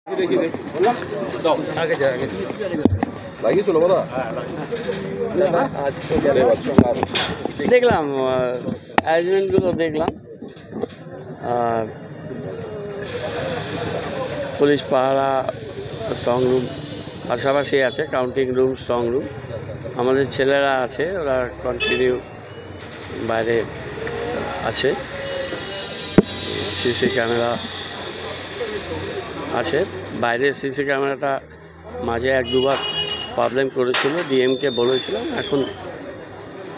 দেখি দেখি দাও লাগিয়েছিল দাদা আজ তো দেখলাম অ্যারেঞ্জমেন্টগুলো দেখলাম। পুলিশ পাহারা, স্ট্রং রুম পাশাপাশি আছে, কাউন্টিং রুম, স্ট্রং রুম। আমাদের ছেলেরা আছে, ওরা কন্টিনিউ বাইরে আছে। সিসি ক্যামেরা আছে বাইরে। সিসি ক্যামেরাটা মাঝে এক দুবার প্রবলেম করেছিল, ডিএমকে বলেছিলাম, এখন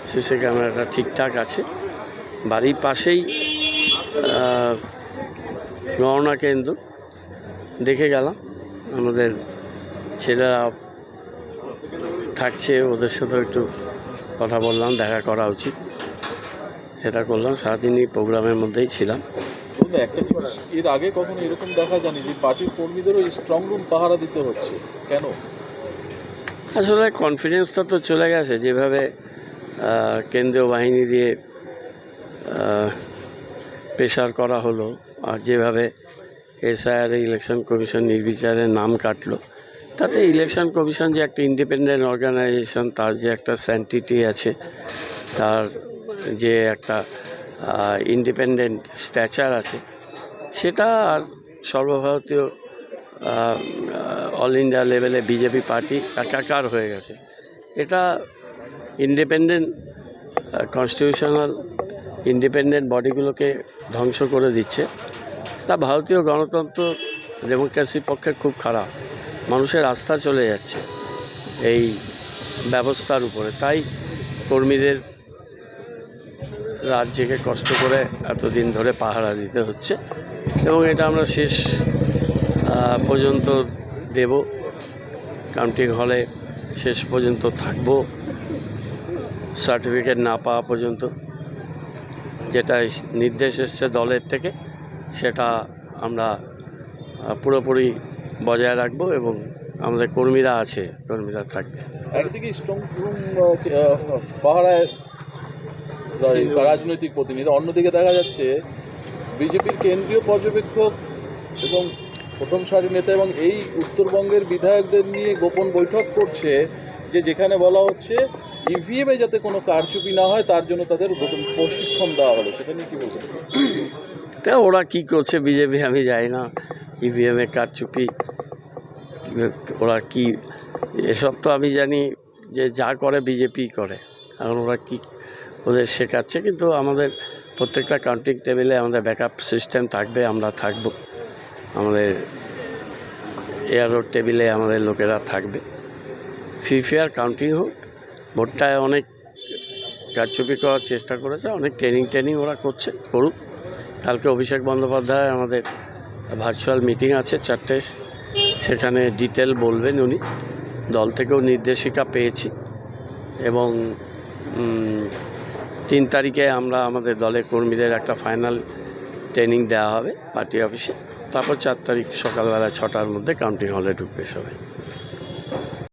সিসি ক্যামেরাটা ঠিকঠাক আছে। বাড়ির পাশেই গণনা কেন্দ্র, দেখে গেলাম। আমাদের ছেলেরা থাকছে, ওদের সাথে একটু কথা বললাম, দেখা করা উচিত, সেটা করলাম। সারাদিনই প্রোগ্রামের মধ্যেই ছিলাম। একটা জিনিস এর আগে কখনো এরকম দেখা যায়নি যে পার্টির কর্মীদেরও স্ট্রং রুম পাহারা দিতে হচ্ছে, কেন? আসলে কনফিডেন্সটা তো চলে গেছে, যেভাবে কেন্দ্রীয় বাহিনী দিয়ে প্রেশার করা হলো, আর যেভাবে এসআইআর ইলেকশন কমিশন নির্বিচারে নাম কাটলো, তাতে ইলেকশন কমিশন যে একটা ইন্ডিপেন্ডেন্ট অর্গানাইজেশন, তার যে একটা স্যান্টিটি আছে, তার যে একটা ইন্ডিপেন্ডেন্ট স্ট্যাচার আছে, সেটা আর সর্বভারতীয় অল ইন্ডিয়া লেভেলে বিজেপি পার্টি একাকার হয়ে গেছে। এটা ইন্ডিপেন্ডেন্ট কনস্টিটিউশনাল ইন্ডিপেন্ডেন্ট বডিগুলোকে ধ্বংস করে দিচ্ছে। তা ভারতীয় গণতন্ত্র ডেমোক্রেসির পক্ষে খুব খারাপ। মানুষের আস্থা চলে যাচ্ছে এই ব্যবস্থার উপরে। তাই কর্মীদের রাত জেগে কষ্ট করে এতদিন ধরে পাহারা দিতে হচ্ছে, এবং এটা আমরা শেষ পর্যন্ত দেব। কাউন্টিং হলে শেষ পর্যন্ত থাকব, সার্টিফিকেট না পাওয়া পর্যন্ত। যেটা নির্দেশ এসছে দলের থেকে, সেটা আমরা পুরোপুরি বজায় রাখবো, এবং আমাদের কর্মীরা আছে, কর্মীরা থাকবে। একদিকে স্ট্রং রুম পাহারায় রাজনৈতিক প্রতিনিধি, অন্যদিকে দেখা যাচ্ছে বিজেপির কেন্দ্রীয় পর্যবেক্ষক এবং প্রথম সারির নেতা এবং এই উত্তরবঙ্গের বিধায়কদের নিয়ে গোপন বৈঠক করছে, যেখানে বলা হচ্ছে ইভিএমে যাতে কোনো কারচুপি না হয় তার জন্য তাদের প্রশিক্ষণ দেওয়া হলো। সেটা নিয়ে কী বলবেন? তা ওরা কী করছে বিজেপি আমি জানি না। ইভিএমে কারচুপি ওরা কি, এসব তো আমি জানি যে যা করে বিজেপি করে। এখন ওরা কি ওদের শেখাচ্ছে, কিন্তু আমাদের প্রত্যেকটা কাউন্টিং টেবিলে আমাদের ব্যাকআপ সিস্টেম থাকবে, আমরা থাকব। আমাদের এয়ারোড টেবিলে আমাদের লোকেরা থাকবে। ফেয়ার কাউন্টিং হোক। ভোটটায় অনেক কারচুপি করার চেষ্টা করেছে, অনেক ট্রেনিং ওরা করুক। কালকে অভিষেক বন্দ্যোপাধ্যায় আমাদের ভার্চুয়াল মিটিং আছে 4টে, সেখানে ডিটেল বলবেন উনি। দল থেকেও নির্দেশিকা পেয়েছি, এবং 3 তারিখে আমরা আমাদের দলের কর্মীদের একটা ফাইনাল ট্রেনিং দেওয়া হবে পার্টি অফিসে। তারপর 4 তারিখ সকালবেলা 6টার মধ্যে কাউন্টিং হলে ঢুকবে সবাই।